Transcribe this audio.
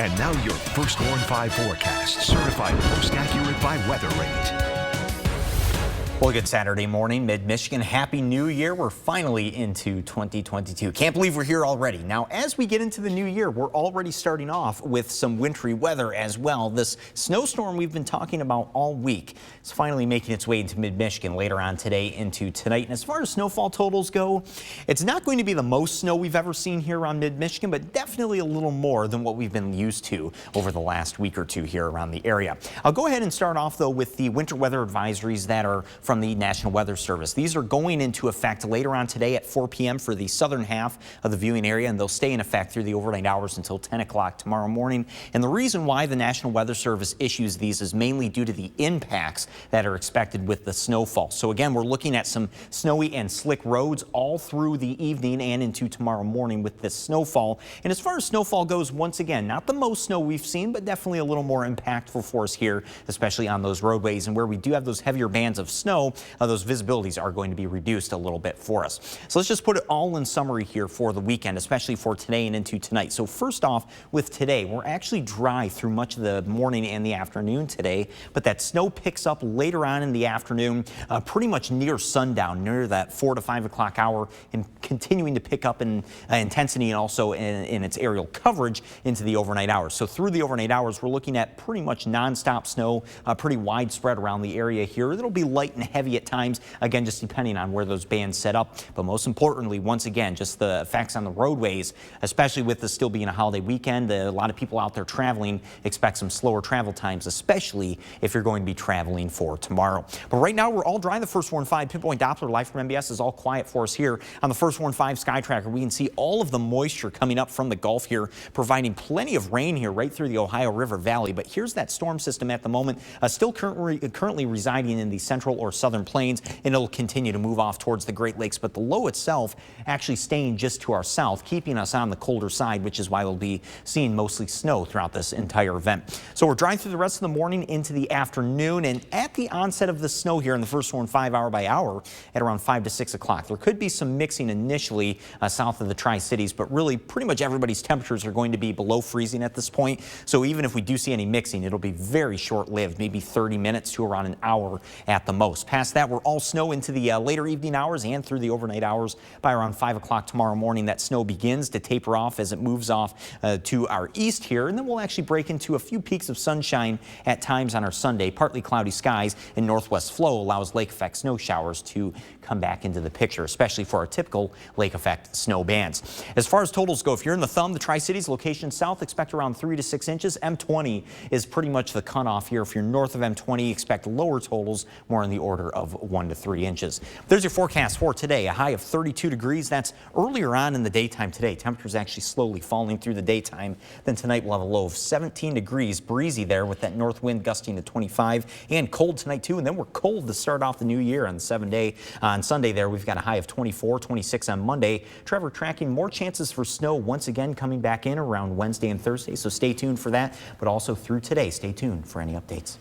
And now your first Warn 5 forecast, certified most accurate by Weather Rate. Well, good Saturday morning, Mid-Michigan. Happy New Year. We're finally into 2022. Can't believe we're here already. Now, as we get into the new year, we're already starting off with some wintry weather as well. This snowstorm we've been talking about all week is finally making its way into Mid-Michigan later on today into tonight. And as far as snowfall totals go, it's not going to be the most snow we've ever seen here around Mid-Michigan, but definitely a little more than what we've been used to over the last week or two here around the area. I'll go ahead and start off, though, with the winter weather advisories that are from the National Weather Service. These are going into effect later on today at 4 p.m. for the southern half of the viewing area, and they'll stay in effect through the overnight hours until 10 o'clock tomorrow morning. And the reason why the National Weather Service issues these is mainly due to the impacts that are expected with the snowfall. So again, we're looking at some snowy and slick roads all through the evening and into tomorrow morning with this snowfall. And as far as snowfall goes, once again, not the most snow we've seen, but definitely a little more impactful for us here, especially on those roadways. And where we do have those heavier bands of snow, those visibilities are going to be reduced a little bit for us. So let's just put it all in summary here for the weekend, especially for today and into tonight. So first off, with today, we're actually dry through much of the morning and the afternoon today, but that snow picks up later on in the afternoon, pretty much near sundown, near that 4 to 5 o'clock hour, and continuing to pick up in intensity and also in its aerial coverage into the overnight hours. So through the overnight hours, we're looking at pretty much nonstop snow, pretty widespread around the area here. It'll be light and heavy at times, again, just depending on where those bands set up. But most importantly, once again, just the effects on the roadways, especially with this still being a holiday weekend. A lot of people out there traveling expect some slower travel times, especially if you're going to be traveling for tomorrow. But right now, we're all dry. The First Warn 5 pinpoint Doppler live from MBS is all quiet for us here on the First Warn 5 Sky Tracker. We can see all of the moisture coming up from the Gulf here, providing plenty of rain here right through the Ohio River Valley. But here's that storm system at the moment, still currently residing in the central or southern plains, and it'll continue to move off towards the Great Lakes, but the low itself actually staying just to our south, keeping us on the colder side, which is why we'll be seeing mostly snow throughout this entire event. So we're drying through the rest of the morning into the afternoon, and at the onset of the snow here in the First Warn 5 hour by hour at around 5 to 6 o'clock. There could be some mixing initially south of the Tri-Cities, but really pretty much everybody's temperatures are going to be below freezing at this point. So even if we do see any mixing, it'll be very short-lived, maybe 30 minutes to around an hour at the most. Past that, we're all snow into the later evening hours and through the overnight hours. By around 5 o'clock tomorrow morning, that snow begins to taper off as it moves off to our east here, and then we'll actually break into a few peaks of sunshine at times on our Sunday. Partly cloudy skies and northwest flow allows lake effect snow showers to come back into the picture, especially for our typical lake effect snow bands. As far as totals go, if you're in the thumb, the Tri-Cities location south, expect around 3 to 6 inches. M20 is pretty much the cutoff here. If you're north of M20, expect lower totals, more in the order of 1 to 3 inches. There's your forecast for today. A high of 32 degrees. That's earlier on in the daytime today. Temperatures actually slowly falling through the daytime. Then tonight we'll have a low of 17 degrees. Breezy there with that north wind gusting to 25, and cold tonight too. And then we're cold to start off the new year on the 7-day. On Sunday there, we've got a high of 24, 26 on Monday. Trevor tracking more chances for snow once again coming back in around Wednesday and Thursday. So stay tuned for that. But also through today, stay tuned for any updates.